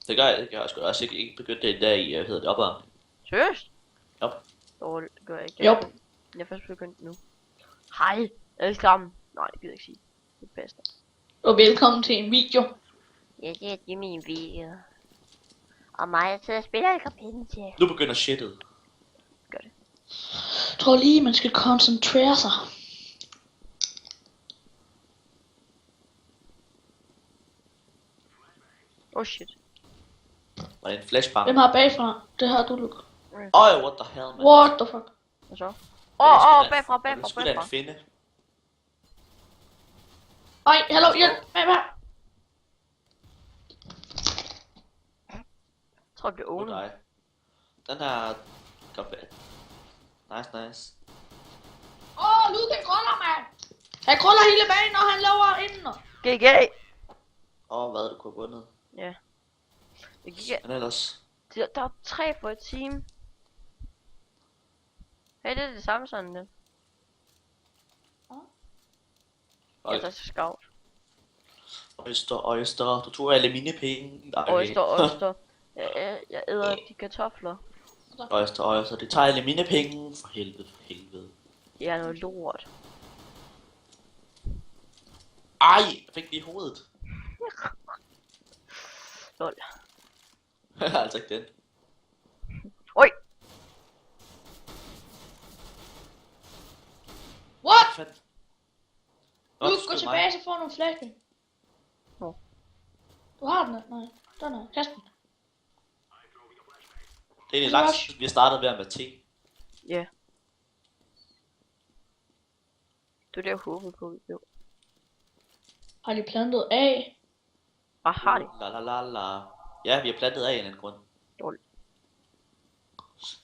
Det gør jeg sgu også ikke begyndt det i dag i, hedder det opvarmning. Seriøst? Jop. Det gør jeg ikke. Jop. Jeg er først begyndt nu. Hej, alle sammen. Nej, det gider jeg ikke sige. Det passer. Og velkommen til en video. Ja, det er min video. Og mig, så spiller jeg kapitel til. Nu begynder shitet. Gør det. Jeg tror lige, man skal koncentrere sig. Oh shit. Var det en flashbang? Hvem har bagfra? Det har du, Luke. Øj, what the hell, man. What the fuck? Hvad så? Det er sgu da- Bagfra. Det er sgu da en finde. Ej, hallo, hjælp mig med. Jeg tror, det bliver Åh, Ole. dig. Den her... Godt bad. Nice. Luke, han krøller, mand. Han krøller hele banen, når han laver inden. GG! Hvad du kunne have vundet. Ja. Det gik. Men ellers... Der er 3 for et team. Hey, det er det samme sådan lidt. Jeg tager til scout. Øjster. Du tog alle mine penge. Nej, okay. Øjster. Jeg æder de kartofler. Øjster. Det tager alle mine penge. For helvede. Det er noget lort. Ej, jeg fik lige i hovedet. Lol. Altså ikke den. Oj! What? Fedt. Luke, gå tilbage, så får du nogle flashbang. Hvor? Du har den? Nej. Den er. Kast den. Det er lidt langt siden, vi har startet ved at være te. Ja. Det er det, jeg håbede på, vi blev. Har de plantet af? Hvad har de? La. Ja, vi har plantet af en eller anden grund. Lol.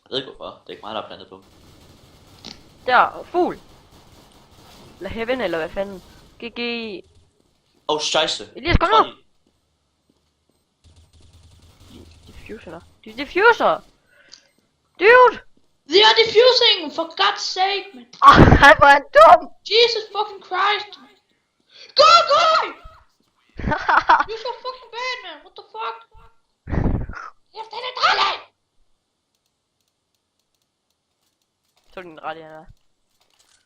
Jeg ved ikke hvorfor. Det er ikke mig, der har plantet på. Der, fugl! Eller heaven, eller hvad fanden. GG. Scheisse. Elias, kom nu! Diffuser. Det er diffuser! Dude! They are diffusing, for God's sake, man. Han var en dum! Jesus fucking Christ, man. Go! You're so fucking bad, man. What the fuck? Jeg er det dejligt! Så den ret, han er.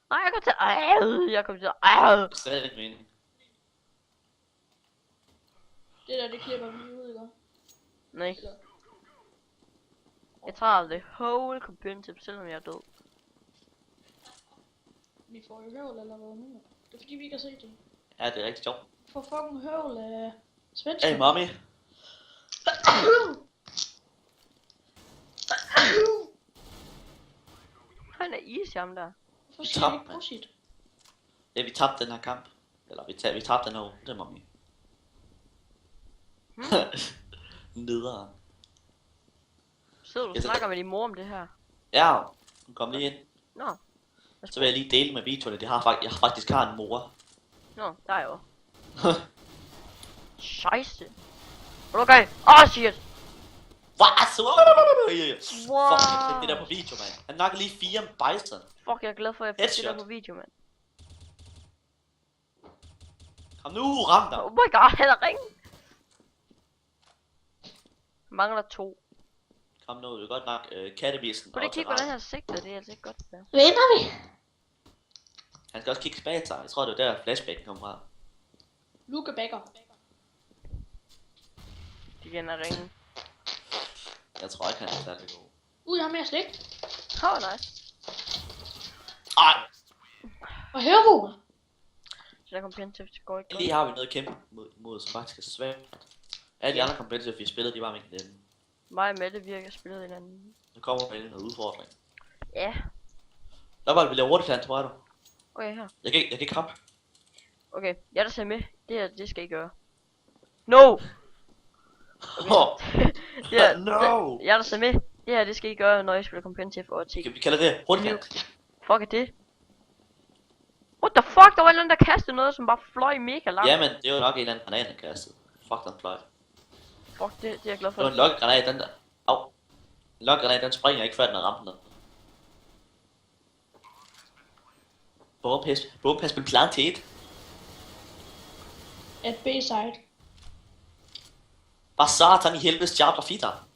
Nej, jeg kom til Stadig ikke mening. Det der, det klipper vi ud, ikke? Nej. Jeg tager the whole competitive, selvom jeg er død. Vi får jo høvl eller hvad nu? Det er fordi, vi ikke har set det. Ja, det er rigtig sjovt. Vi får fucking høvl af svensker. Hey, mommy. Han er easy, ham der. Hvorfor siger de ikke prosit? Ja, vi tabte den her kamp. Eller vi tabte den her runde, mommy. Nederen. Sidder du og snakker med din mor om det her? Ja, hun kom lige ind. Nå. Så vil jeg lige dele med videoerne. Jeg faktisk har en mor. Nå, der er jeg jo. Scheisse. Okay. Shit. What? Wow. Fuck, jeg fik det der på video, mand. Han nakker lige 4 bison. Fuck, jeg er glad for, at jeg fik det der Headshot. på video, mand. Kom nu, ram dig. Oh my god, han er ring. Mangler 2. Kom nu, det er godt nok kattevisen. Kunne du ikke kigge, hvordan han sigter? Det er altså ikke godt, det der. Vinder vi? Han skal også kigge tilbage sig. Jeg tror, det var der flashbacken kom fra. Luke Becker. De kender ringen. Jeg tror ikke, han er særlig god. Jeg har mere slik. Nice. Ej! Og herbo. Så der competitive går ikke Lige har vi noget at kæmpe mod som faktisk er svært. Alle de andre competitive, vi har spillet, de var med hinanden. Mig og Mette virker spillet hinanden. Nu kommer vi med noget udfordring. Ja. Hvad var det, vi lavede hurtigt plan, tror jeg du? Okay, her. Jeg kan ikke kappe. Okay, jeg der ser med. Det her, det skal I gøre. No! Okay. No! Jeg der ser med. Det her, det skal I gøre, når I spiller competitive og TK. Vi kalder det hurtigt plan. Fuck er det? What the fuck? Der var en eller anden, der kastede noget, som bare fløj mega langt. Jamen, det var nok en eller anden granat, der kastede. Fuck, den fløj. Fuck, det er jeg glad for. Det var en lokkegranat, den der. Au. En lokkegranat, den springer ikke før den er ramt ned. Bomb has been planted. At B-side. Bare satan i helvedes job og fitter.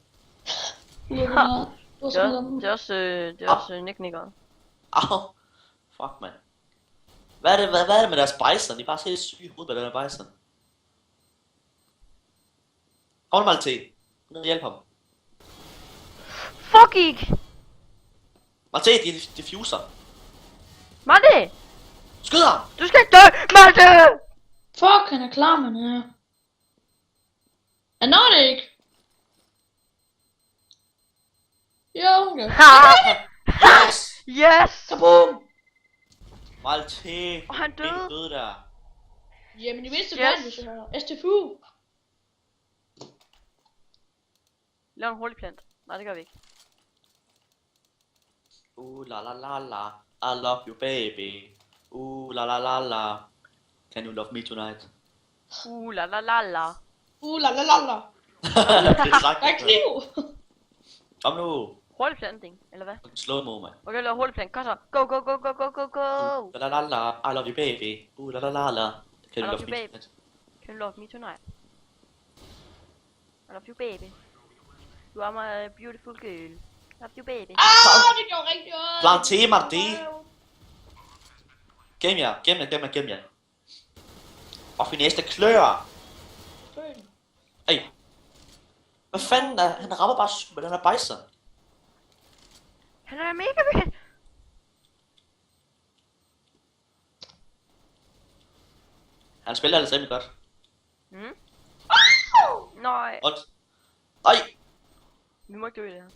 Det er også nicknikker. Au. Fuck, man. Hvad er det med deres bison? De er bare så helt syge ud med den der bison. Kom mal til. Ned og hjælp ham. Fuck ikke! Malte, de diffuser. Malte! Skyd ham! Du skal ikke dø, Malte! Fuck, han er klar med det her. Han når det ikke. Jo, okay. Ha! Yes! Yes! Kaboom! Malte! Og han døde. Ikke døde der. Jamen, det vidste Yes. yes. Hvis jeg har STFU. Lav en hurtig plant. Nej, det gør vi ikke. La la la la. I love you baby. La la la la. Can you love me tonight? La la la la. La la la la. Det er sagt. Der er kniv. Kom nu. Hurtig planting, eller hvad? Slow mo, man. Okay, lav hurtig plant. Kom så. Go, go, go, go, go, go, go. La la la la. I love you baby. La la la la. Can I you love love you, me baby. tonight? Can you love me tonight? I love you, baby. You are my beautiful girl. Love you, baby. Det gjorde rigtig ondt. Planté, Malte. Gem jer. Og fineste klør. Ej. Hvad fanden er han rammer bare med den her bison. Han er mega vild. Han spiller altså rimelig godt. Mm? Nej, What? Ej. vi må ikke dø i det her.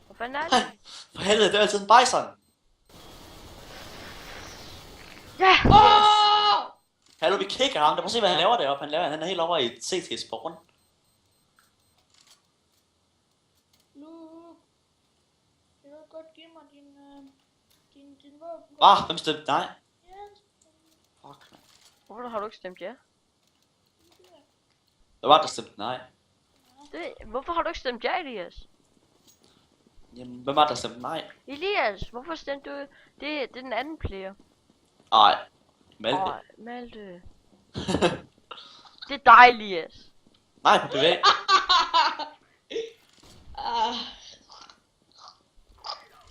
Hvor fanden er det? Ej. For helvede, det er altid en bison. Ja! Hallo, vi kicker ham. Prøv at se, hvad han laver deroppe. Han er helt over i et CT-spawn. Nu. Jeg vil godt give mig din våben. Hvem stemte nej? Yes. Fuck, man. Hvorfor har du ikke stemt ja? Hvad var det, der stemte nej? Hvorfor har du ikke stemt ja, Elias? Jamen, hvem var det, der stemte nej? Elias, hvorfor stemte du? Det er den anden player. Ej. Malte. Malte. Det er dig, Elias. Nej, på PV.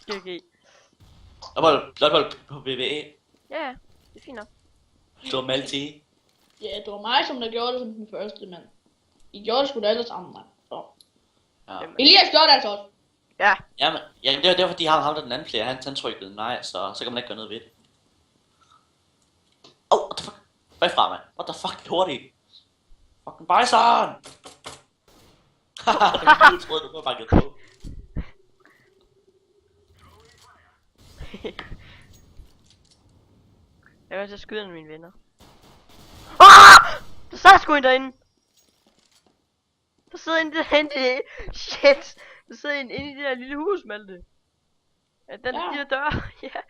GG. Blot på PVE. Ja, det er fint nok. Det var Malte. Ja, det var mig, som der gjorde det som den første, mand. I gjorde det sgu da alle sammen, mand. Så. Ja. Elias gjorde det altså også. Ja. Jamen, det var fordi ham der den anden player, han trykkede nej, så kan man ikke gøre noget ved det. What the fuck? Bagfra, mand. What the fuck gjorde de? Fucking bison! Haha, du troede, du kunne banket på. Jeg vil så skyde en af mine venner. Der sad sgu en derinde. Der sidder en derinde. Shit. Der sidder en inde i det der lille hus, Malte. Ja, de der dør. Ja.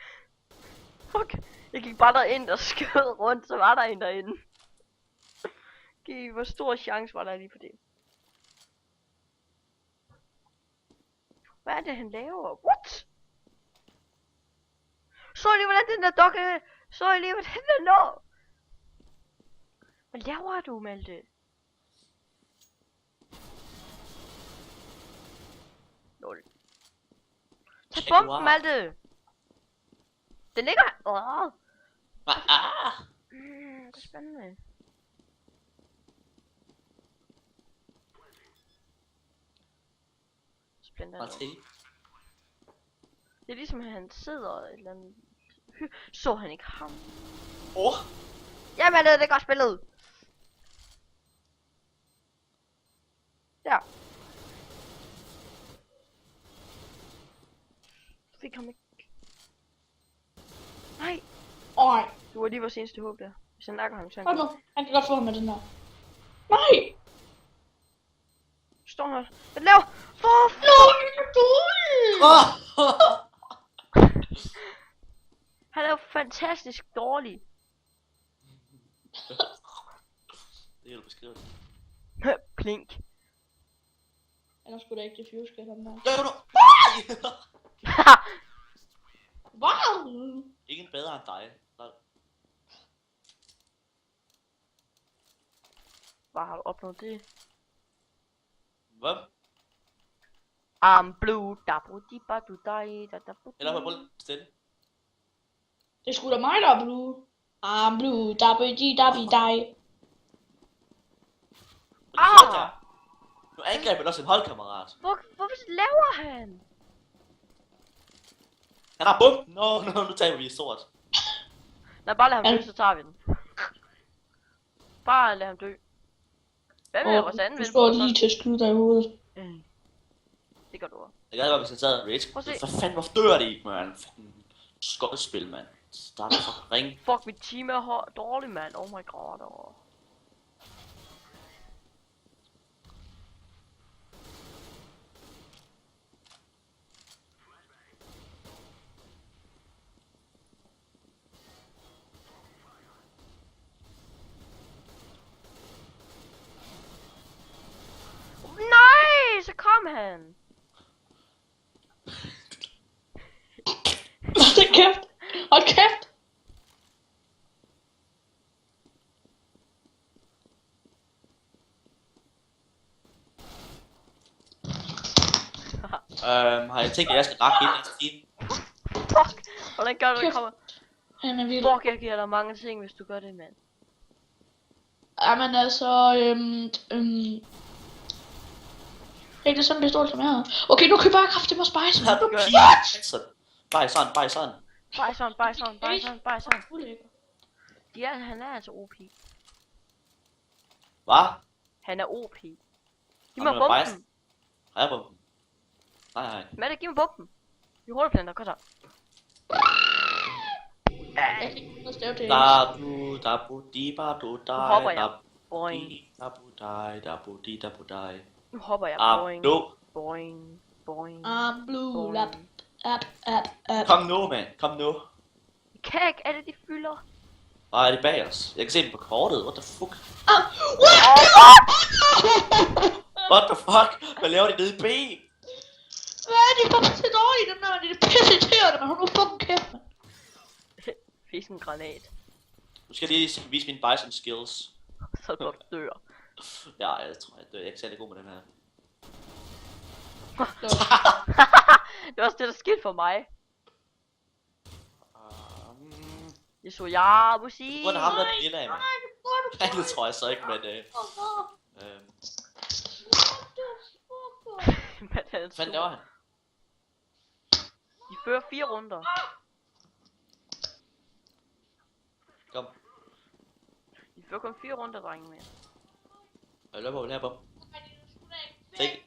Fuck. Jeg gik bare derind og skød rundt, så var der en derinde. Hvor stor chance var der lige for det? Hvad er det, han laver? What? Så lige, hvordan den der dokke... Så lige, hvordan den når? Hvad laver du, Malte? Lol. Tag bomben, Malte! Den ligger... Det er spændende. Spændende. Det er ligesom, at han sidder et eller andet... Så han ikke ham? Jamen, det er godt spillet. Ja. Fik ham ikke. Nej. Ej. Du var lige vores eneste håb der. Hvis han nakker ham, så Hold nu. Han kan godt få ham med den her. Nej. Står her. Hvad laver? Han er jo fantastisk dårlig. Det er jo beskrevet. Plink. Han er sgu da ikke diffuse, skal han der. Wow. Ingen bedre end dig. Hvad har du opnået det? Hvad? I'm blue, da bu di ba du dai, da bu. Eller prøv at stille. Det er sgu da mig, der er blue. I'm blue, dabbi-di-dabbi-di. Nu angreb han også en holdkammerat. Hvorfor laver han? Han har bomben. Nu tager vi sort. Nej, bare lad ham dø, så tager vi den. Bare lad ham dø. Hvad med vores anden Du ven? står lige til at skyde dig i hovedet. Det gør du også. Det kan godt være, hvis jeg sad rage. Prøv at se. Hvad fanden, hvorfor dør det ikke, man? Fucking skodspil, mand. Starter fucking ring. Fuck, mit team er dårligt, mand. Oh my god. Nej, så kom han. Hold kæft. Hold kæft. Har jeg tænkt, at jeg skal rakke ind i team? Fuck, hvordan gør du det kommer? Han er vild. Fuck, jeg giver dig mange ting, hvis du gør det, mand. Jamen altså, ikke det sådan en pistol, som jeg har. Okay, nu køber jeg kraftigt med spice. Har du gør piger? Bison. Bison. Ja, han er altså OP. Hvad? Han er OP. Giv Har mig du bomben. Bison? Har jeg bomben? Nej. Matte, giv mig bomben. Vi hurtigplaner, kom så. Jeg kan ikke forstå det. Nu hopper jeg. Boing. Nu hopper jeg. Boing. Boing. Boing. I'm blue, Boing. lap, up. Kom nu, mand. Kom nu. Kan ikke alle de fylder. Hvor er det bag os? Jeg kan se dem på kortet. What the fuck? What the fuck? Hvad laver de nede i B? Hvad er det for til dårligt, den der? Det er pisse irriterende, men hun er fucking kæft, mand. Fisk en granat. Nu skal jeg lige vise mine bison skills. Så du dør. Ja, jeg tror, jeg dør. Jeg er ikke særlig god med den her. Det var også det, der skete for mig. Jeg så ja, musik. På grund af ham, der er den lille af mig. Ja, det tror jeg så ikke, men hvad fanden laver han? I fører 4 runder. Kom. I fører kun 4 runder, drenge med. Jeg løber over her på. Se.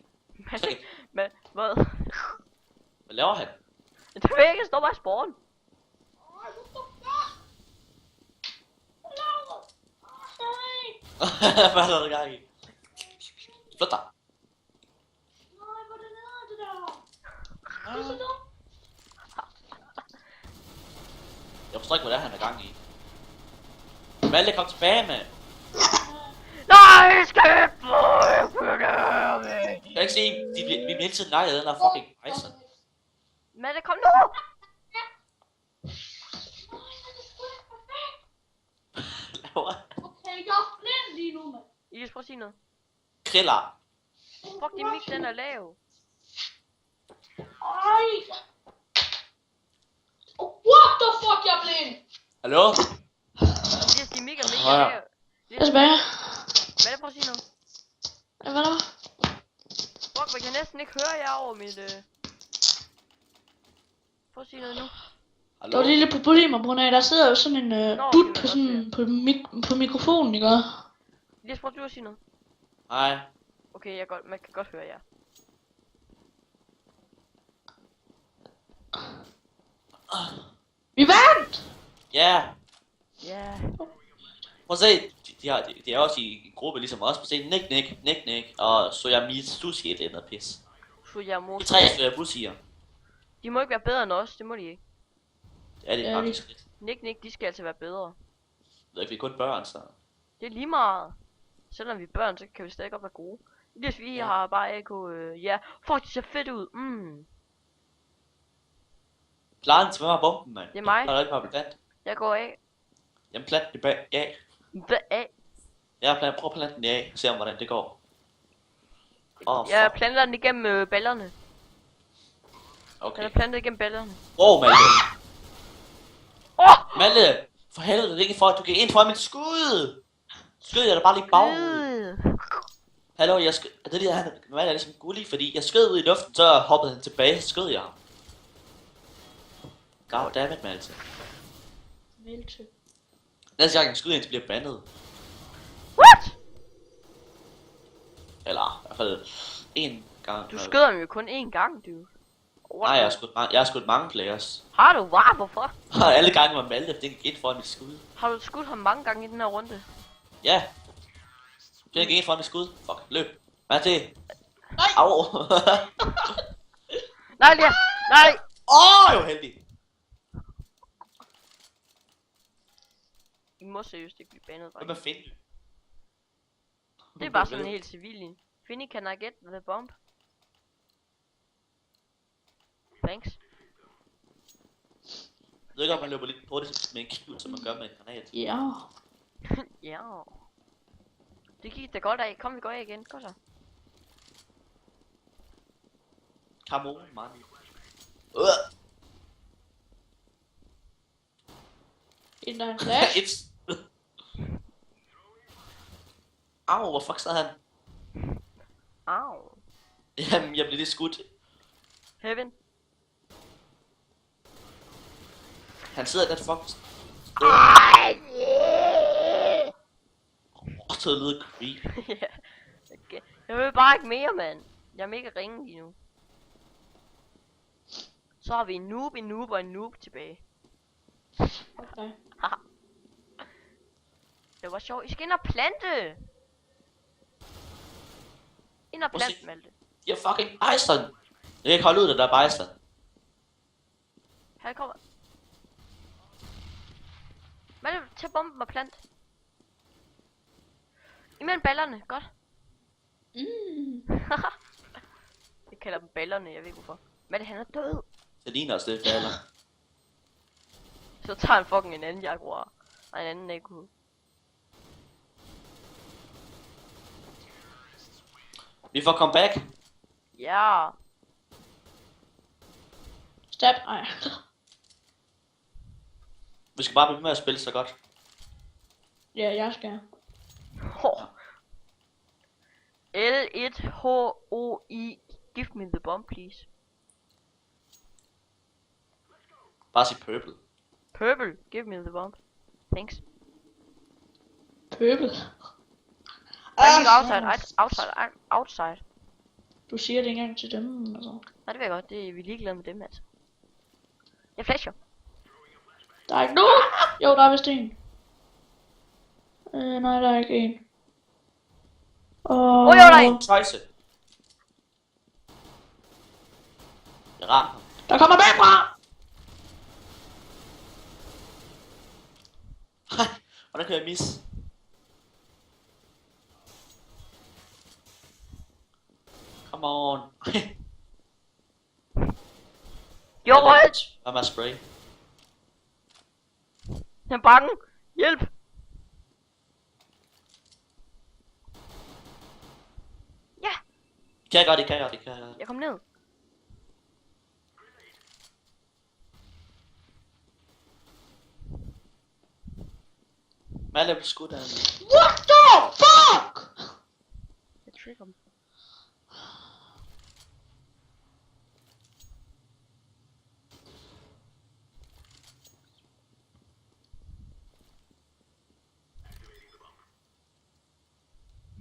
Men, hvad? Hvad laver han? Det ved jeg ikke, jeg står bare i spawn. Hvad er der gang i? Flyt dig. Jeg forstår ikke, hvad det er, han er gang i. Malte, kom tilbage, mand. Nej, skab! Jeg kan ikke se, vi bliver hele tiden lejet af den her fucking Bison. Malte, kom nu! Okay, jeg er blind lige nu, mand. I prøv at sige noget. Kriller. Fuck, din mic, den er lav. Ej. What the fuck, jeg er blind. Hallo? Elias, din mic er mega Ja. lav. Jeg er tilbage. Malte, prøv at sige noget. Hvad der? Fuck, jeg kan næsten ikke høre jer over mit... Prøv at sige noget nu. Hallo? Der var lige lidt problemer på grund af, der sidder jo sådan en Nå, dut det på, kan sådan, på mikrofonen, ikke? Elias, prøv du at sige noget. Hej. Okay, man kan godt høre jer. Vi vandt! Ja. Ja. Prøv at se. De er også i en gruppe ligesom os. Prøv at se. Nick. Og Soyami Sushi eller noget pis. Så jeg må... De 3 Soyabusier. De må ikke være bedre end os, det må de ikke. Ja, det er Ja, faktisk lidt. Nick, de skal altså være bedre. Jeg ved ikke, vi er kun børn, så. Det er lige meget. Selvom vi er børn, så kan vi stadig godt være gode. Elias, vi har bare AK, ja. Fuck, de ser fedt ud. Plaren til mig bomben, mand. Det er mig. Der er ikke bare plant. Jeg går af. Jamen plant det bag. Ja. Hvad af? Prøv at plante den af. Se om hvordan det går. Jeg planter den igennem ballerne. Okay. Den er plantet igennem ballerne. Wow, Malte. Åh! Malte! For helvede, det er ikke for, at du gik ind for mit skud! Skød jeg da bare lige bagud. Hallo, jeg skød... Det der, han Malte er ligesom gullig, fordi jeg skød ud i luften, så hoppede han tilbage, så skød jeg ham. Goddammit, Malte. Malte. Næste gang jeg skyder, indtil bliver bandet. What? Eller i hvert fald en gang. Du skød ham jo kun én gang, du. Nej, jeg har skudt mange players. Har du? Wow, hvorfor? Alle gange var Malte, det gik ind foran mit skud. Har du skudt ham mange gange i den her runde? Ja. Det gik ind foran mit skud. Fuck, løb. Hvad er det? Nej! Au! Nej, Lia! Nej! Åh, jeg var heldig. I må seriøst ikke blive banet, Hvem dreng. er Finn? Det er bare sådan en helt civil. Finny, can I get the bomb? Thanks. Jeg ved ikke, om man løber lidt på det med en kniv, som man gør med en granat. Ja. Ja. Det gik da godt af. Kom, vi går af igen. Godt så. Come on, man. En der er en flash. It's... Au, hvor fuck sad han? Au. Jamen, jeg blev lige skudt. Heaven. Han sidder der fuck. Åh, så lyder creep. Ja. Okay. Jeg vil bare ikke mere, mand. Jeg er mega ringe lige nu. Så har vi en noob og en noob tilbage. Okay. Haha. Det var sjovt. I skal ind og plante. Ind og Prøv at plante, se. Malte. Jeg er fucking Bison. Jeg kan ikke holde ud, det der er Bison. Her kommer. Malte, tag bomben og plant. Imellem ballerne. Godt. Mm. Jeg kalder dem ballerne, jeg ved ikke hvorfor. Malte, han er død. Det ligner også det, falder. Så tager han fucking en anden jaguar. Og en anden Neko. Vi får comeback. Ja. Stab. Ej. Vi skal bare blive med at spille så godt. Ja, jeg skal. L1HOI. Give me the bomb, please. Bare sig purple. Purple, give me the bomb. Thanks. Pøbel. Outside. Du siger det ikke engang til dem, altså. Nej, det ved jeg godt. Det er vi ligeglade med dem, altså. Jeg flasher. Der er ikke nogen. Jo, der er vist en. Nej, der er ikke en. Jo, der er en. Tøjse. Jeg rammer ham. Der kommer bagfra. Hvordan kan jeg misse? Come on. Jo, rødt. Hvad med spray? Jeg er bange. Hjælp. Ja, Kan jeg godt, det kan jeg godt. jeg kom ned. Malle blev skudt af en. What the fuck? Jeg trigger dem.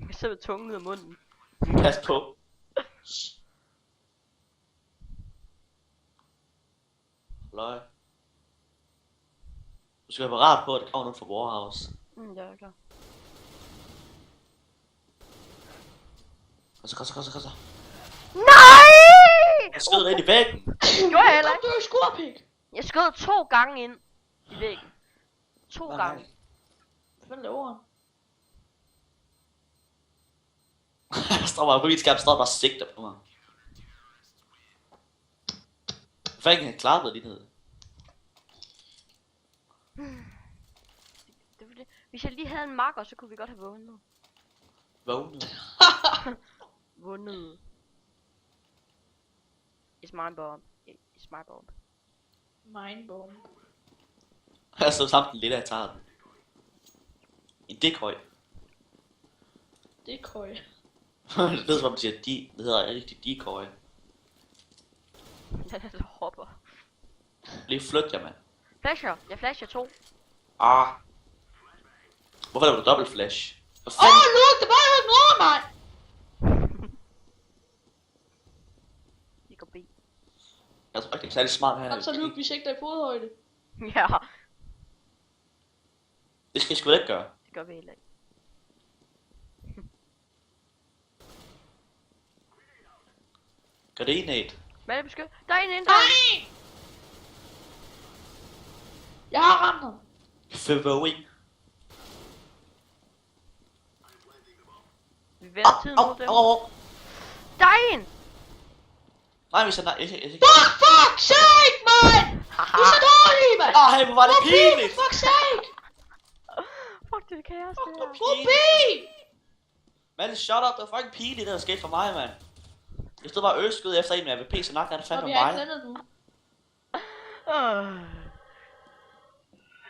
Jeg sidder med tungen ud af munden. Pas på. Løg. Du skal være parat på, at det kommer nogen fra Warhouse. Jeg er klar. Kom så. Nej! Jeg skød ind i væggen. Gjorde jeg heller ikke. Du er skurpik. Jeg skød 2 gange ind i væggen. 2 Nej, gange. Hvad laver han? Der står bare på min skærm, står bare sigter på mig. Hvad fanden han klappede lige ned? Det var det. Hvis jeg lige havde en marker, så kunne vi godt have vundet. Vågnet. Vundet. fundet. It's my bomb. It's my bomb. Mindbomb. Jeg står sammen den lille, jeg tager den. En decoy. Det er køj. Det lyder som om, de siger, det hedder rigtig decoy. Den er der hopper. Lige flyt jer, mand. Flasher. Jeg flasher 2. Ah. Hvorfor laver du dobbelt flash? Hvad Åh, fanden? Luke, det var jo ikke noget, mand! Vi går B. Jeg tror ikke, det er særlig smart her. Altså, Luke, vi sigter i fodhøjde. Ja. Det skal I sgu da ikke gøre. Det gør vi heller ikke. Gør det Nate. Hvad er det beskyttet? Der er en inde der. Nej! Jeg har ramt ham. February. Vi vender tiden mod dem. Der er en! Nej, vi nej, ikke. Fuck sake, man! Du er så dårlig, mand! Åh, hey, hvor var det pinligt! Fuck sake! Fuck, det er kaos, det her. Rubi! Man, shut up, det var fucking pinligt, det der skete for mig, mand. Jeg stod bare øskud efter en med AVP, så nok er det Og fandme vi har mig. ikke landet nu.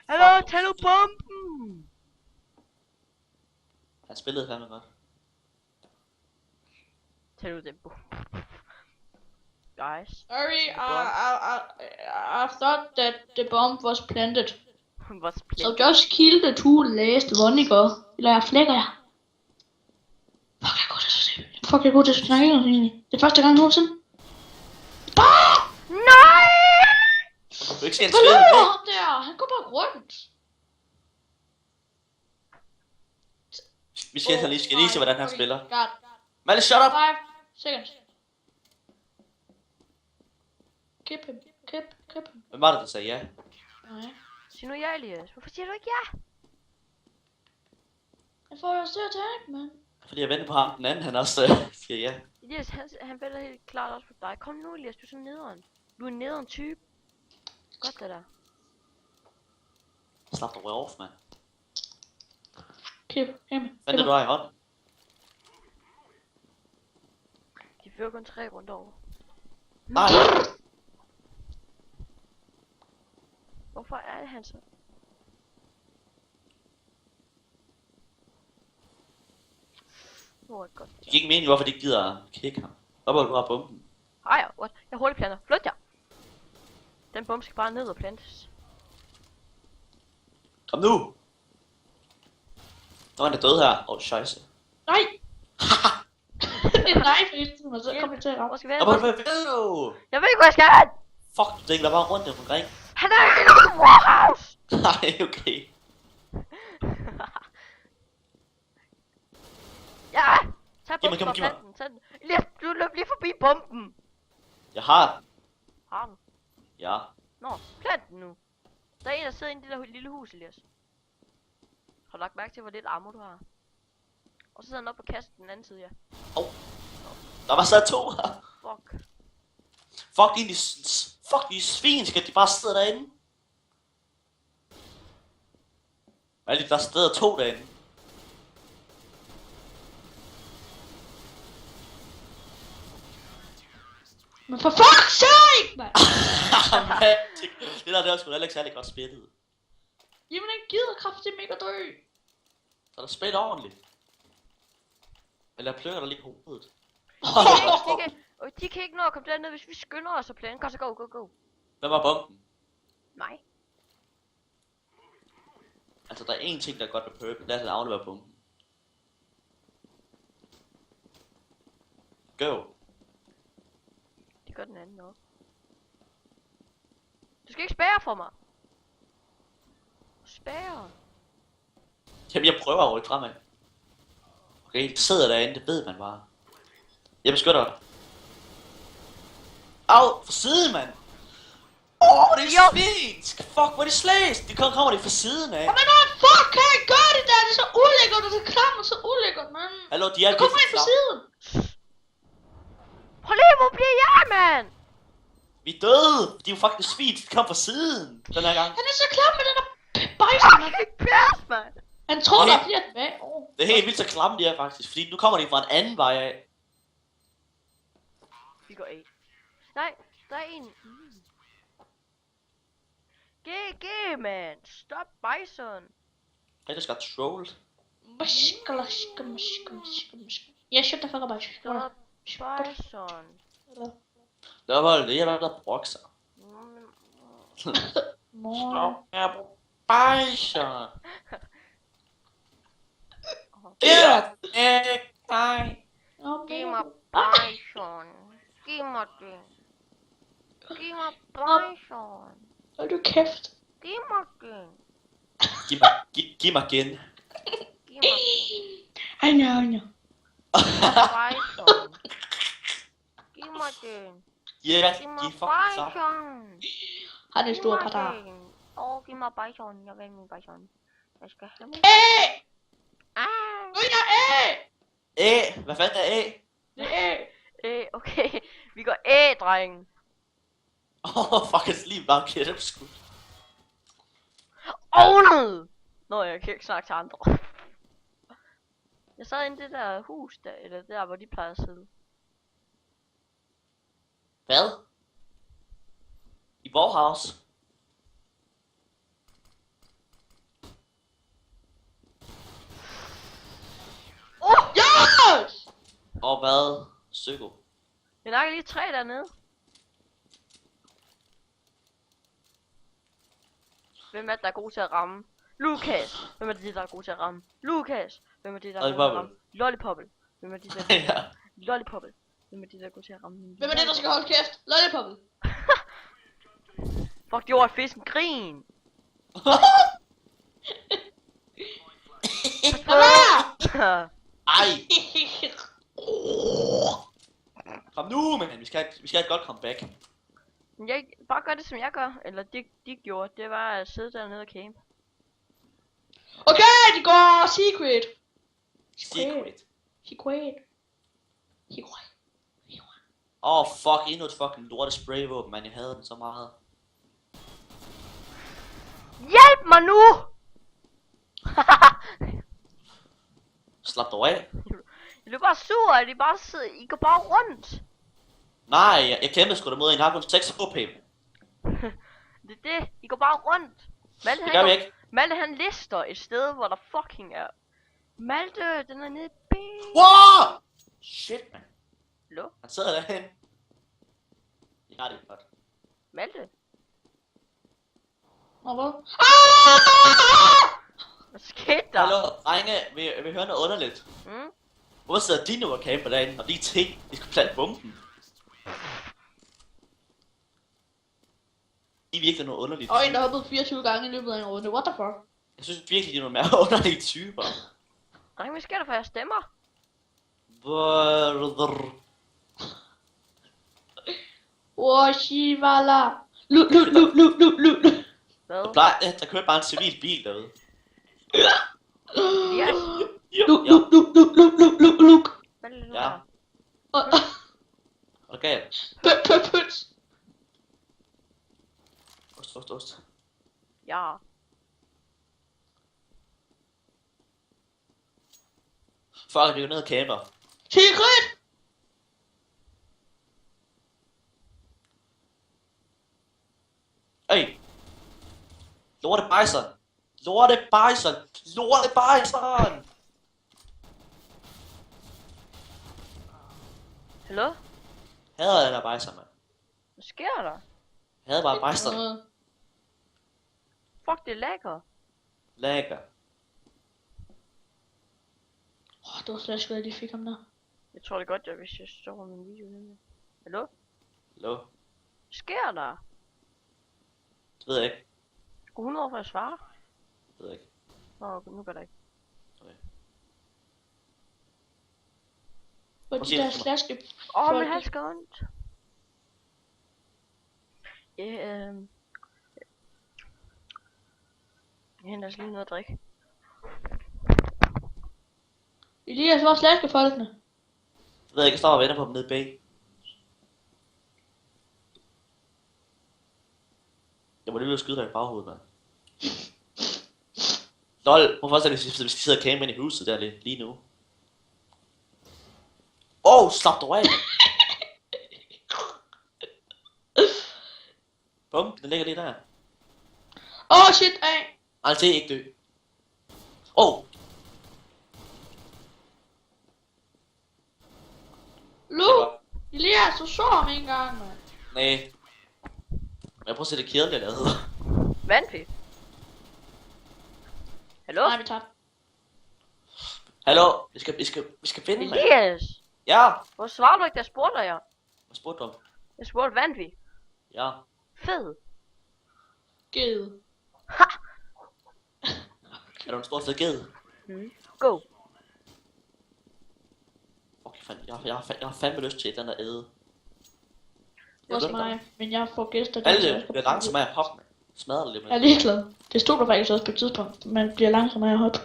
Hallo, tag nu bomben! Han spillede fandme godt. Tag nu den bombe. Guys. Sorry, I thought that the bomb was planted. Hun var split. So just kill the two last one, ikke? Eller jeg flækker jer. Fuck, jeg er god til at se. Fuck, jeg er god til at snakke egentlig. Det er første gang nogensinde. Nej! Du kan ikke se en Hvad skid. laver ham der? Han går bare rundt. Vi skal lige se, hvordan han spiller. God. Malle, shut up! 5 seconds. Keep him. Keep him. Hvem var det, der sagde ja? Nej. Sig nu ja, Elias. Hvorfor siger du ikke ja? Jeg får jo til at tage, mand. Fordi jeg venter på ham, den anden, han også siger ja. Elias, han vælger helt klart også på dig. Kom nu, Elias, du er sådan nederen. Du er en nederen type. Godt det der. Slap dig off, mand. Keep him. Hvad er det, du har i hånden? De fører kun 3 runder over. Nej. Hvorfor er det han så? Hvor er det godt. Det giver ikke mening, hvorfor de ikke gider kigge ham. Hvorfor du har bomben? Ej, what? Jeg hurtigt planter. Flyt jer! Den bombe skal bare ned og plantes. Kom nu! Der var en, der døde her. Åh, scheisse. Nej! Det er nej, for så kommer jeg til at ramme. Hvor skal vi hen? Hvad ved du? Jeg ved ikke, hvor jeg skal hen! Fuck, du tænker bare rundt omkring. Han er ikke i noget warehouse! Nej, okay. Ja! Tag Giv mig, bomben og giv mig. plant den. Tag den. Elias, du løb lige forbi bomben. Jeg har den. Har du? Ja. Nå, plant den nu. Der er en, der sidder inde i det der lille hus, Elias. Har du lagt mærke til, hvor lidt armor du har? Og så sidder han op på kassen den anden side, ja. Der var så 2 her. Fuck. Fuck de svin, skal de bare sidde derinde? Hvad er det, der sidder 2 derinde? Men for fuck's sake, mand! Det der, det var sgu da heller ikke særlig godt spillet. Jamen, han gider kraftigt ikke at dø. Så der spillet ordentligt. Eller jeg pløkker dig lige i hovedet. De kan ikke nå at komme derned, hvis vi skynder os og planer. Kom så, go. Hvad var bomben? Nej. Altså, der er én ting, der er godt med purple. Lad os aflevere bomben. Go. Det gør den anden nok. Du skal ikke spærre for mig. Spærre. Jamen, jeg prøver at rykke fremad. Okay, det sidder derinde, det ved man bare. Jeg beskytter dig. Au, for siden, mand. Det er svinsk. Fuck, hvor er det slæst. De kommer det fra siden af. Jamen, hvad fuck kan jeg gøre det der? Det er så ulækkert, og det er klamt og så ulækkert, mand. Hallo, de er Jeg kommer ind på siden. Prøv lige, hvor bliver jeg, mand? Vi er døde. De er jo faktisk svin. De kom fra siden den her gang. Han er så klam med den der bejsen, Jeg mand. kan ikke pæres, mand. Han tror, der bliver tilbage. Det er helt vildt så klamme de er faktisk. Fordi nu kommer de fra en anden vej af. Vi går A. Nej, der er en. GG, man. Stop Bison. I just got trolled. Yeah, shut the fuck up. Stop Bison. Der var det, der brokser. Mor. Bison. Ja, nej. Giv mig Bison. Giv mig det. Giv mig Bison. Hold du kæft. Giv mig det. Giv mig igen. Giv mig I know. Bison. Giv mig det. Ja, Giv mig giv fucking så. Bison. Han er en stor patar. Giv mig Bison. Jeg vil min Bison. Jeg skal have min. Hvad fanden er Okay. Vi går A, dreng. Fuck, jeg lige bare kæft skud. Nå! Nå, jeg kan ikke snakke til andre. Jeg sad inde i det der hus der, eller der, hvor de plejer at sidde. Hvad? I Warhouse? Yes! Og hvad? Psyko. Jeg nakker lige 3 dernede. Hvem er det, der er god til at ramme? Lukas! Hvem er det, der er god til at ramme? Lukas! Hvem er det, der er god til at ramme? Lollipopple! Hvem er det, der er god til at ramme? Lollipopple! Hvem er det, der er god til at ramme? Hvem er det, der skal holde kæft? Lollipopple. Fuck, det var et fisken grin! Ej! Kom nu, man. Vi skal have et godt comeback. Jeg bare gør det, som jeg gør, eller det de gjorde, det var at sidde dernede og camp. Okay, de går secret. Secret. Fuck, endnu et fucking lortet spraywåben, man. Jeg havde den så meget. Hjælp mig nu! Slap dig af. Jeg er bare sur, at I bare sidder, I går bare rundt. Nej, jeg kæmpede sgu da mod en, har kun 6 HP. Det er det, I går bare rundt. Malte, Det gør vi ikke. Malte han lister et sted, hvor der fucking er. Malte, den er nede i B. Wow! Shit, man. Hallo? Han sidder derhen. Ja, det er godt. Malte? Og hvad? Hvad skete der? Hallo, drenge, vi hører noget underligt. Mm? Hvorfor sidder de nu og camper derinde, og de ting, de skal plante bomben? Det er virkelig noget underligt. Og en, der hoppede 24 gange i løbet af en runde. What the fuck? Jeg synes virkelig, de er nogle mere underlige typer. Drenge, hvad sker der for jeres stemmer? Brrrr. Washivala. Lu. Hvad? Der kørte bare en civil bil derude. Yes. Luk. Hvad er det nu Ja. der? Okay. Pøt. Ost. Ja. Fuck, vi går ned og camper. Secret. Hey! Lorte bison! Hallo? Hader den der bison, mand. Hvad sker der? Hader bare bison. Fuck, det er lækker. Lækker. Det var slet ikke, at de fik ham der. Jeg tror det godt, hvis jeg stopper min video nu. Hallo? Hallo? Hvad sker der? Det ved jeg ikke. Skulle hun over for at svare? Det ved jeg ikke. Nå, nu gør det ikke. Hvor de der flaske... Min hals gør ondt. Jeg henter os lige noget at drikke. Elias, hvor er flaskefolkene? Det ved jeg ikke, jeg står og venter på dem nede bag. Jeg må lige skyde dig i baghovedet, mand. Lol, hvorfor er det, hvis vi skal sidde og campe ind i huset der lige nu? Slap dig af! bombe, den ligger lige der. Shit, af. Altså ikke dø. Oh, Lu, Elias, du så ham en gang, mand. nej. Jeg prøver at se det kedelige, jeg lavede. Vandpip. Hallo? Nej, vi tager den. Hallo, vi skal finde, mand. Elias! Ja, Hvor svarer du ikke, der spurgte jeg? hvad spurgte du om? Jeg spurgte Vandpip. Ja. Fed. Ged. Ha! Er du en stor fed ged? Go. Okay, fandme, jeg har fandme lyst til den der æde. Også mig, men jeg får gæster. Alle bliver langsommere at hoppe. Smadrer det lidt Jeg er med. ligeglad. Det stod der faktisk også på et tidspunkt. Man bliver langsommere at hoppe.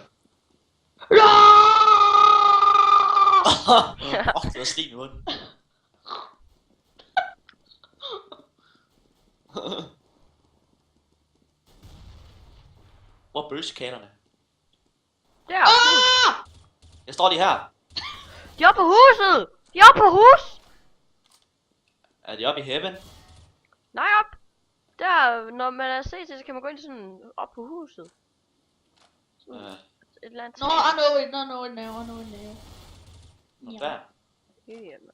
Det var slim i munden. Hvor er bølsekanerne? Der. Jeg står lige her. De er på huset! De er på hus! Er de oppe i heaven? Nej, op. Der, når man er set, så kan man gå ind sådan op på huset. Et eller andet. No, I know it, I know it now. Nå, Ja. der. Jamen.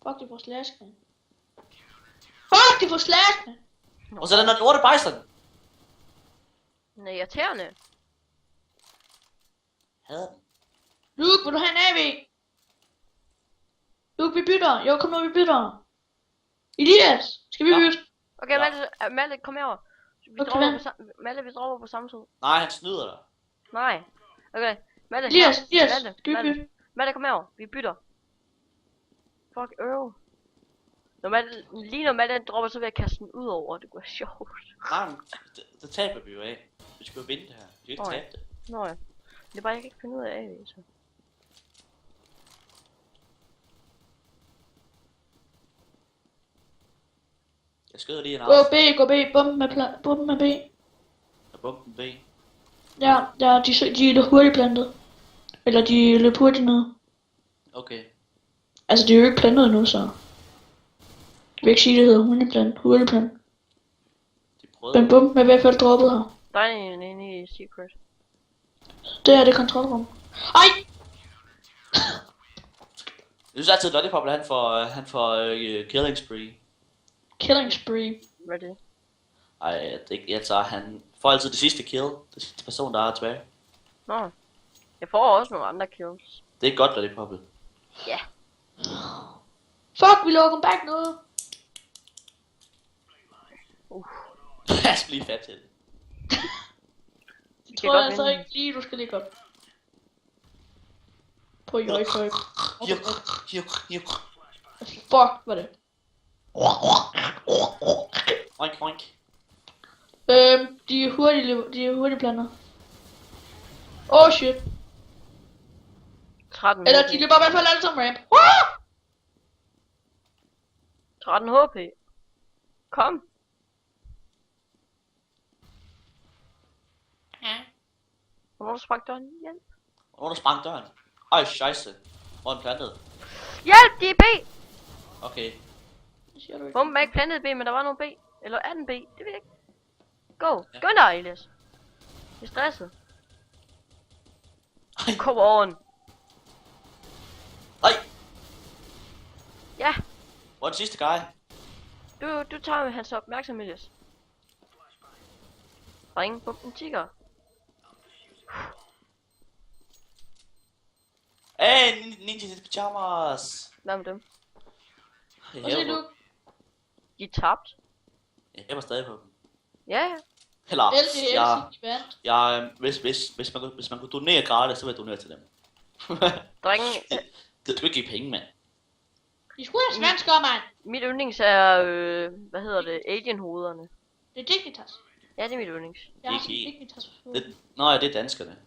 Fuck, de får slash, man. Fuck, de får slash, man. Og så er der den lorte bejsen. Den er irriterende. Hader den. Luke, vil du have en AV? Luke, vi bytter. Jo, kom nu, vi bytter. Elias, skal vi Ja. bytte? Okay, Ja. Malte, kom herover. Vi Okay, dropper hvad? på Malte, vi dropper på samme tid. Nej, han snyder dig. Nej. Okay, Malte, Elias, her. Elias, Malte, skal vi Malte. bytte? Malte, kom herover. Vi bytter. Fuck, Når Malte, lige når Malte dropper, så vil jeg kaste den ud over. Det kunne være sjovt. Nej, men det taber vi jo af. Vi skal jo vinde det her. Vi kan ikke Nå ja. tabe det. Nå ja. Det er bare, jeg kan ikke finde ud af det, så. Jeg skød lige en Gå af. B, gå B, bomben med B. Jeg bomben B. Ja, de er lidt hurtigt plantet. Eller de løb hurtigt ned. Okay. Altså, de er jo ikke plantet endnu, så. Jeg vil ikke sige, det hedder hurtigt plant. De prøvede. Men bomben er i hvert fald droppet her. Der er en inde i Secret. Det er det kontrolrum. Ej! Jeg synes altid, at Lollipop, han får killing spree. Killing spree. Hvad er det? Ej, det, altså, han får altid det sidste kill. Det sidste person, der er tilbage. Nå. Jeg får også nogle andre kills. Det er godt, Lollipop'et. Ja. Fuck, vi lukker back noget. Jeg skal blive fat til det. Jeg kan tror godt altså vinde. ikke lige, du skal ligge op. På joik. Fuck, hvad er det? Oink, oink. De er hurtigt plantet. Oh shit. 13 Eller HP. de løber i hvert fald alle sammen ramp. 13 HP. Kom. Hvornår sprang døren? Hjælp. Og nogen der sprang døren. Ej, scheisse. Hvor er den plantet? Hjælp, de er B! Det Okay. siger du ikke. Bomben er ikke plantet i B, men der var nogen B. Eller er den B? Det ved jeg ikke. Go. Gå ind der, Elias. Jeg er stresset. Ej. Come on. Ej. Ja, Hvor er den sidste guy? du tager hans opmærksomhed, Elias. Ring på den tigger. Hey, Ninja Pyjamas. Hvad med dem? Og se du. De er tabt. Jeg var stadig på dem. Ja, ja. Eller, LDS, de vandt. hvis man kunne donere gratis, så vil jeg donere til dem. Drenge, Det du ikke give penge, mand. De skulle have svenskere, mand. mit yndlings er, hvad hedder det, alien-hovederne. Det er Dignitas. Ja, det er mit yndlings. Jeg har Ikke sådan i. Dignitas. Nå ja, det er danskerne.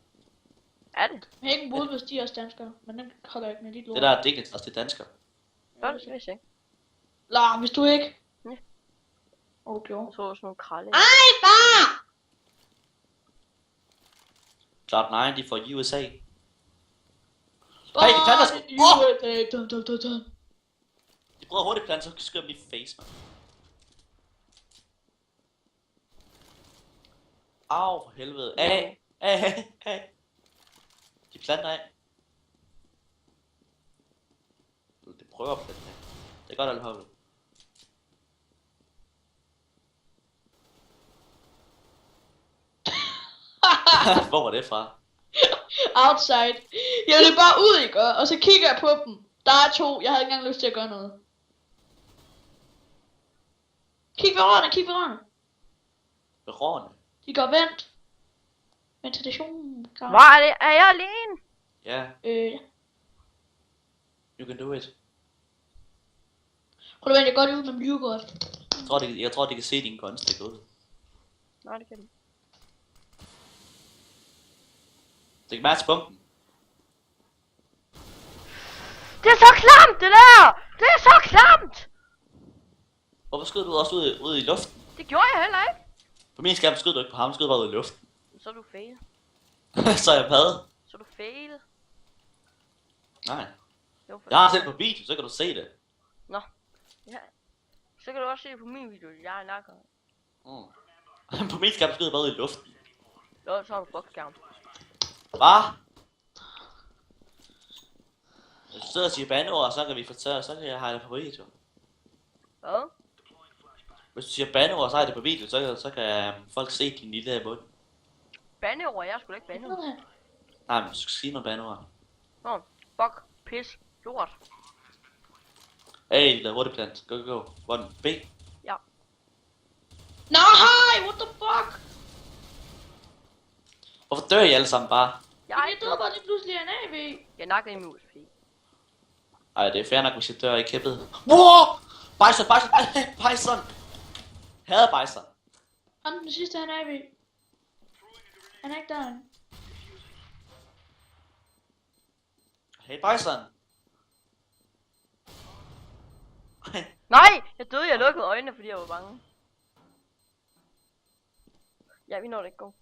Er det? Jeg har ikke en mod, hvis de er også danskere. Men den holder jeg ikke med dit lort. Det der er Dignitas, det er dansker. Godt, det vil jeg ikke. Lad, hvis du ikke. Ja. Okay. Jeg tror sådan nogle kralle. Ej, far! Cloud9, de får USA. Hey, de planter sgu. De prøver hurtigt plan, så skriver dem i face, man. Au, for helvede. Af. De planter af. Det prøver at plante af. Det er godt at holde. Hvor var det fra? Outside. Jeg løb bare ud, ikke? Og så kigger jeg på dem. Der er 2. Jeg havde ikke engang lyst til at gøre noget. Kig ved rådene. Ved rådene? De går vent. Ventilation. Hvor er det? Er jeg alene? Ja, you can do it. Prøv at vente, jeg går lige ud med mute godt. Jeg tror, de kan se din guns stikke ud. Nej, det kan de. Det kan matche pumpen. Det er så klamt, det der! Det er så klamt! Hvorfor skød du også ud i luften? Det gjorde jeg heller ikke. På min skærm skød du ikke på ham, skød bare ud i luften. Så er du fail. Så er jeg padde. Så er du fail. Nej. Jo, for Jeg har selv på video, så kan du se det. Nå. Ja. Så kan du også se det på min video, jeg er nakker. På min skærm skød jeg bare ud i luften. Jo, så har du bugskærm. Hvad? Hvis du sidder og siger bandeord, så kan vi fortælle, så kan jeg have det på video. Hvad? Hvis du siger bandeord, så er det på video, så kan folk se din lille mund. Bandeord? Jeg skulle ikke bandeord. Nej, men du skal sige noget bandeord. Nå, fuck, pis, lort. Hey, lad hurtigt plant. Go. One, B. Ja. Nej, what the fuck? Hvorfor dør I alle sammen bare? Jeg døde bare lige pludselig af en AV. Jeg nakker i mus, fordi... Ej, det er fair nok, hvis jeg dør i kæppet. Wow! Bison! Hader Bison. Han den sidste, han er AV. Han er ikke der. Hey Bison! Nej! Jeg døde, jeg lukkede øjnene, fordi jeg var bange. Ja, vi når det ikke gå.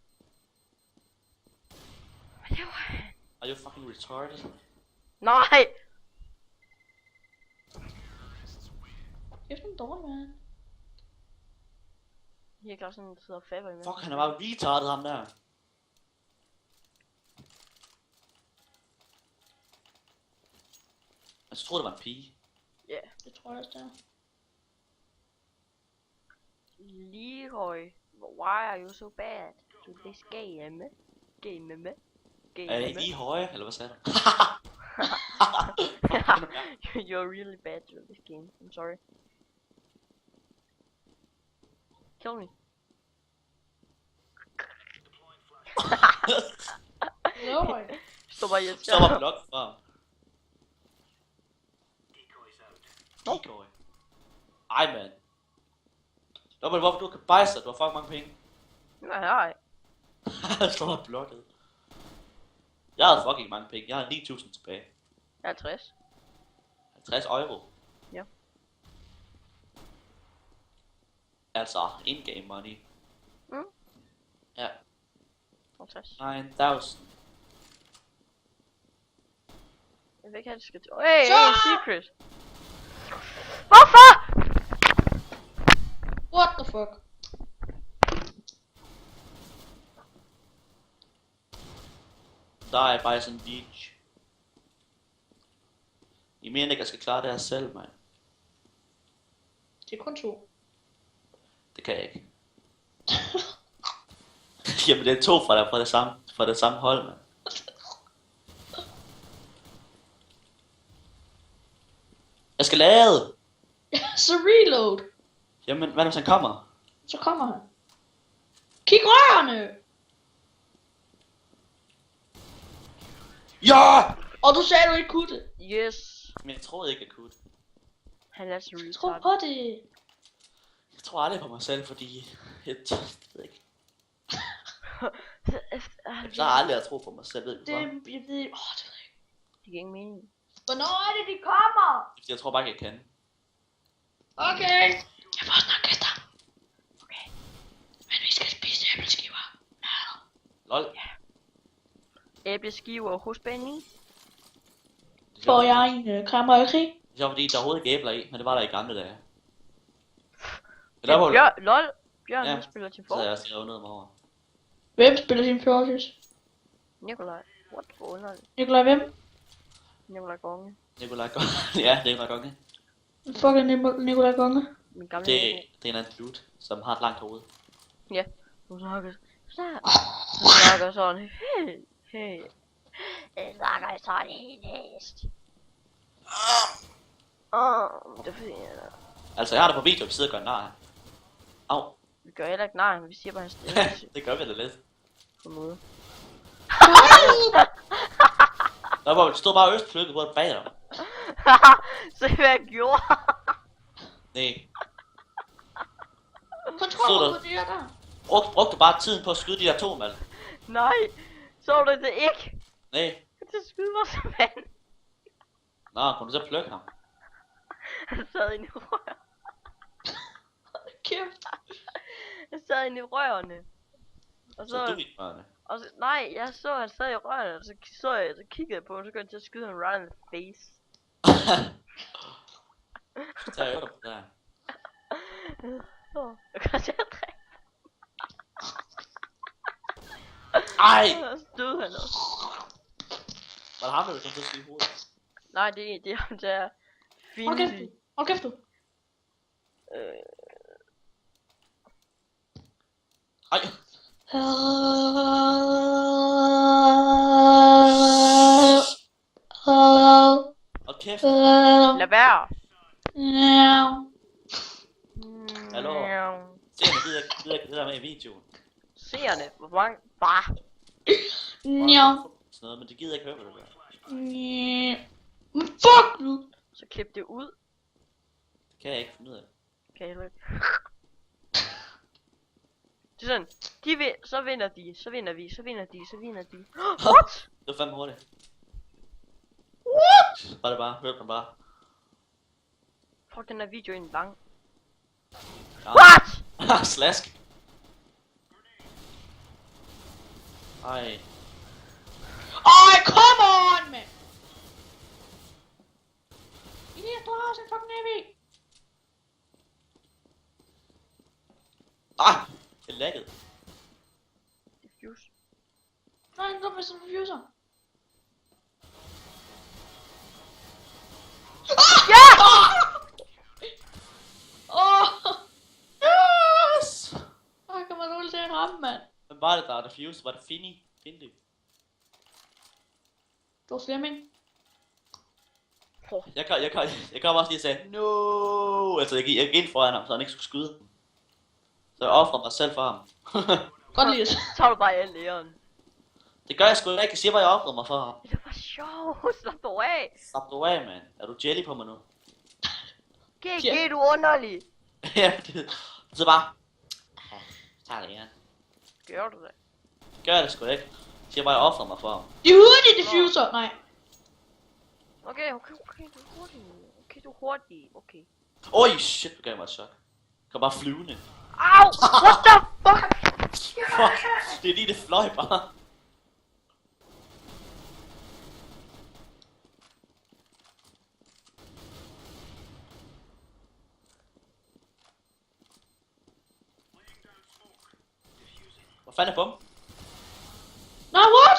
Hvad laver han? Are you fucking retarded? Nej! Kæft en dårlig mand. Jeg er klar sådan, der sidder og fabber imellem. Fuck, han er bare retarded, ham der. Jeg troede, det var en pige. Ja. Yeah. Det tror jeg også, det er. Leroy, why are you so bad to this game? Er det I høje, eller hvad sagde du? You're really bad to this game. I'm sorry. Kill me. Stå bare hjælp. Stop og blok fra ham. Decoy. Ej, man. Nå, men hvorfor du kan bejse, du har fucking mange penge. Nej. Stop og blokket. Jeg havde fucking mange penge. Jeg har 9.000 tilbage. 50. 50 euro. Ja. Altså, in-game money. Mm. Ja. 50. 9.000. Jeg vil ikke have det skal til. Hey, secret. Hvorfor? What the fuck? Der er Bison Beach. I mener ikke, jeg skal klare det her selv, mand. Det er kun 2. Det kan jeg ikke. Jamen det er 2 fra det samme hold, mand. Jeg skal lade. Så reload. Jamen, hvad hvis han kommer? Så kommer han. Kig rørene. Ja! Og du sagde, du ikke kunne det. Yes. Men jeg troede ikke, jeg kunne det. Han er så Jeg tror retard. på det. Jeg tror aldrig på mig selv, fordi jeg ved ikke. Jeg plejer aldrig at tro på mig selv, ved du Det, hvad? jeg ved, det ved jeg ikke. Det giver ingen mening. Hvornår er det, de kommer? Jeg tror bare ikke, jeg kan. Okay. Jeg får snart gæster. Okay. Men vi skal spise æbleskiver. Lol. Æbleskiver hos Benny. Får jeg en krammerkrig? Det var fordi, der overhovedet ikke æbler i, men det var der i gamle dage. Bjørn, lol. Bjørn, Ja, han spiller til så havde for. jeg også skrevet noget om over. Hvem spiller Team Fortress? Nikolaj. What? Hvor underligt. Nikolaj hvem? Nikolaj Gonge. Nikolaj Gonge. Ja, Nikolaj Gonge. Fuck er Nikolaj Gonge? Min gamle Det nabo. er en anden dude, som har et langt hoved. Ja. Hun snakker sådan. Hey. Jeg snakker sådan helt hæst. Det er fordi, Altså, jeg har det på video, vi sidder og gør nar her. Au. vi gør heller ikke nej, men vi siger bare en stille Det gør vi da lidt. på måde. Der var, stod bare østflykket på et bag dig. Se hvad jeg gjorde. Nej. Kontrol på de her der. Brugte bare tiden på at skyde de der to, mand. Nej. Så du det ikke? Nej. Det skyde mig som vand. Nå, kunne du så plukke ham? Han sad inde i rør. Kæft. Han sad inde i rørene. Og Så du ikke børnene. og så, nej, jeg så han sad i rørene, og så kiggede jeg på ham, så kunne jeg til at skyde ham right in the face. Så tager jeg øvrigt på det her. Jeg kan se at dræbe. Ej! Og så døde han også. Var det ham, der kom til at skyde i hovedet? Nej, det er ham der. Hold kæft Finlig. du. Hold kæft du. Ej! Og kæft! Lad være. Hallo? Seerne gider ikke det der med i videoen. Seerne, hvor mange? Bare. Njau. Sådan noget, men det gider ikke høre, hvad du gør. Fuck du. Så klip det ud. Det kan jeg ikke finde ud af. Kan jeg heller ikke. Det er sådan, så vinder de, så vinder vi, så vinder de, så vinder de. What? Det var fandme hurtigt. What? Var det bare, hørte man bare. Fuck, den her video er en lang. Ja. What? Slask. Ej. Ej, come on, man. I det, du har også en fucking EV. Ah! Det er lagget. Diffuse. Nej, han går med sådan en diffuser. Ja! Yes! Hvor kan man roligt til at ramme, mand? Hvem var det, der diffused? Var det Finny? Findy? Du er Flemming. Jeg kom også lige og sagde, no! Altså, jeg gik ind foran ham, så han ikke skulle skyde. Så jeg offrede mig selv for ham. Godt lide det. Så tager du bare alle æren. Det gør jeg sgu ikke. Jeg siger bare, jeg offrede mig for ham. Det var sjovt. Slap dig af. Slap du af, man. Er du jelly på mig nu? GG, du er underlig. Ja, så bare... Ja, tager det igen. Gør du det? Gør jeg det sgu ikke. Jeg siger bare, jeg offrede mig for ham. Det er hurtigt diffuser. Nej. Okay, du er hurtig. Du er hurtig. Okay. Oj, shit, du gav mig et chok. Kom bare flyvende. Au! What the fuck? Fuck, det er lige det fløj bare. Hvor fanden er bum? Nej, what?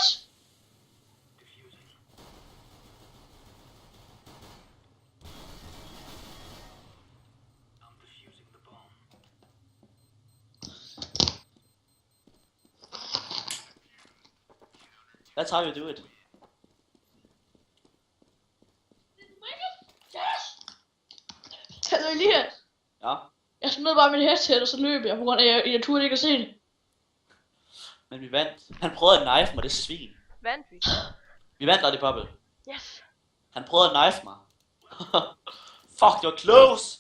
That's how you do it. Hallo Elias. Ja, Jeg smed bare mit headset, og så løb jeg, på grund af, at jeg turde ikke at se det. men vi vandt. Han prøvede at knife mig, det svin. Vandt vi? Vi vandt, Lottie Bubble. Yes. Han prøvede at knife mig. Fuck, det var close!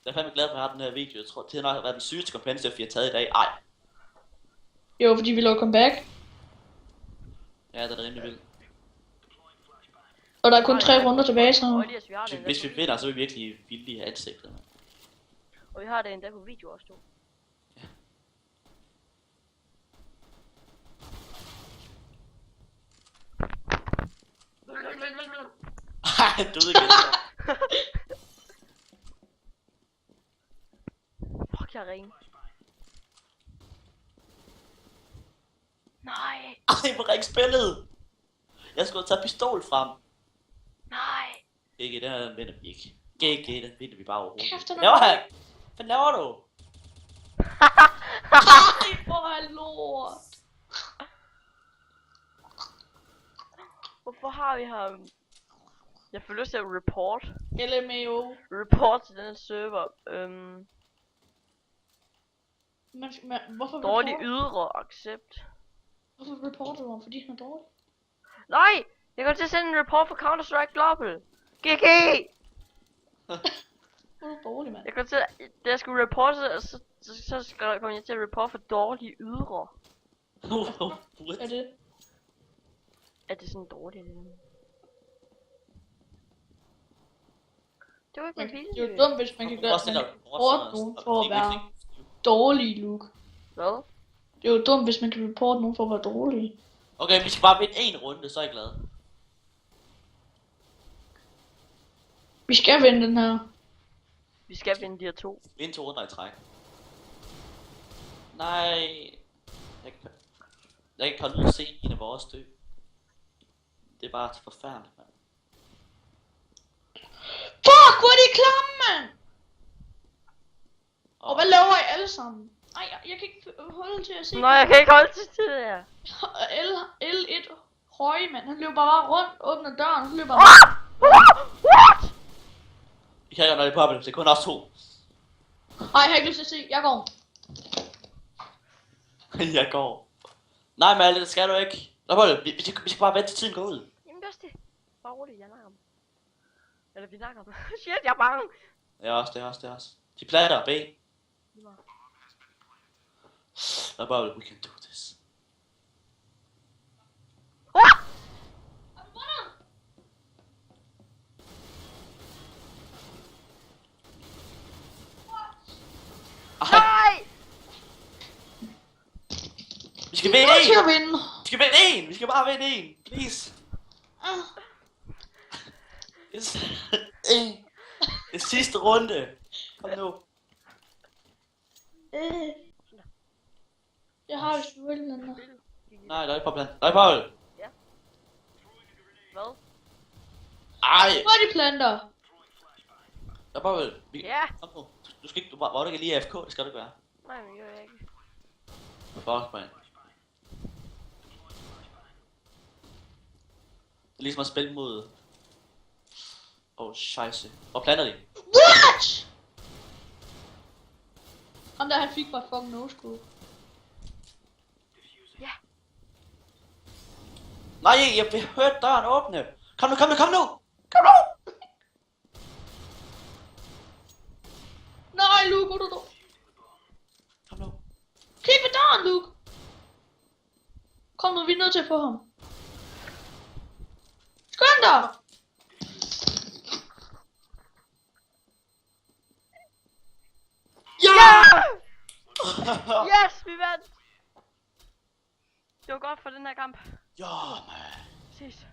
Jeg er fandme glad for, at jeg har den her video. Jeg tror, det har nok været den sygeste competitive, vi har taget i dag. Ej. Jo, fordi vi laver comeback. Ja, det er da rimelig vildt. Og der er kun 3 runder tilbage, så... Og Elias, vi har det endda Hvis på vi vinder, så er vi virkelig vilde i ansigtet. Man. Og vi har det endda på video også, du. Ej, du ved ikke. Fuck, jeg er ren. Nej, Ej, hvor ikke spillet. Jeg skulle have taget pistol frem. nej. GG, den vinder vi ikke. GG, den vinder vi bare overhovedet. Kæft, den er- Laver han? Hvad laver du? Ej, hvor er lort. Hvorfor har vi ham? Jeg får lyst til at report. LMAO. Report til den server. Hvorfor Dårlig report? ydre accept. Hvorfor reporter du ham? Fordi han er dårlig? Nej! Jeg kommer til at sende en report for Counter-Strike Global. GG! Hvor er du dårlig, mand? Jeg kommer til at... Da jeg skulle reporte, og så kommer jeg til at report for dårlige ydre. Er det? Er det sådan dårligt? Det var ikke Men min det er jo vilje. dumt, hvis man kan gøre man kan report nogen for at være dårlig, Luke. Hvad? Det er jo dumt, hvis man kan report nogen for at være dårlig. Okay, vi skal bare vinde en runde, så er jeg glad. Vi skal vinde den her. Vi skal vinde de her 2. Vinde 2 runder i træk. Nej. Jeg kan komme ud og se en af vores dø. Det er bare forfærdeligt, mand. Fuck, hvor er de klamme, mand! Og hvad laver I alle sammen? Ej, jeg kan ikke holde til at se. Nej, jeg kan ikke holde til det her. L1 høje, mand. Han løber bare rundt, åbner døren, og så løber han. What? I kan ikke gøre noget på det er kun os 2. Ej, jeg har ikke lyst til at se. Jeg går. Jeg går. Nej, Malte, det skal du ikke. Nå, hold, vi skal bare vente til tiden går ud. Jamen gør det. Bare roligt, jeg nakker ham. Eller vi nakker ham. Shit, jeg er bange. Det er også. De platter, B. Nå, bare, we can do this. Nej! Vi skal vinde Jeg skal en! vinde. Vi skal vinde en! Vi skal bare vinde en! Please! Det sidste runde! Kom nu! Jeg har jo selvfølgelig den her. Nej, der er ikke på plan. Der er ikke på. Hvad? Ej! Hvor er de planter? Der er på. Ja. Kom nu. Du skal ikke, var du ikke lige AFK? Det skal du ikke være. Nej, men gør jeg ikke. Fuck, man. Det er ligesom at spille mod... scheisse. Hvor planer de? What? Ham der, han fik bare fucking no-scope. Ja. Nej, jeg hørte døren åbne. Kom nu! Kom nu! Nej, Luke, hvor er du? Kom nu. Kig på døren, Luke. Kom nu, vi er nødt til at få ham. Skynd dig! Ja! Yes, vi vandt! Det var godt for den her kamp. Ja, man. Ses.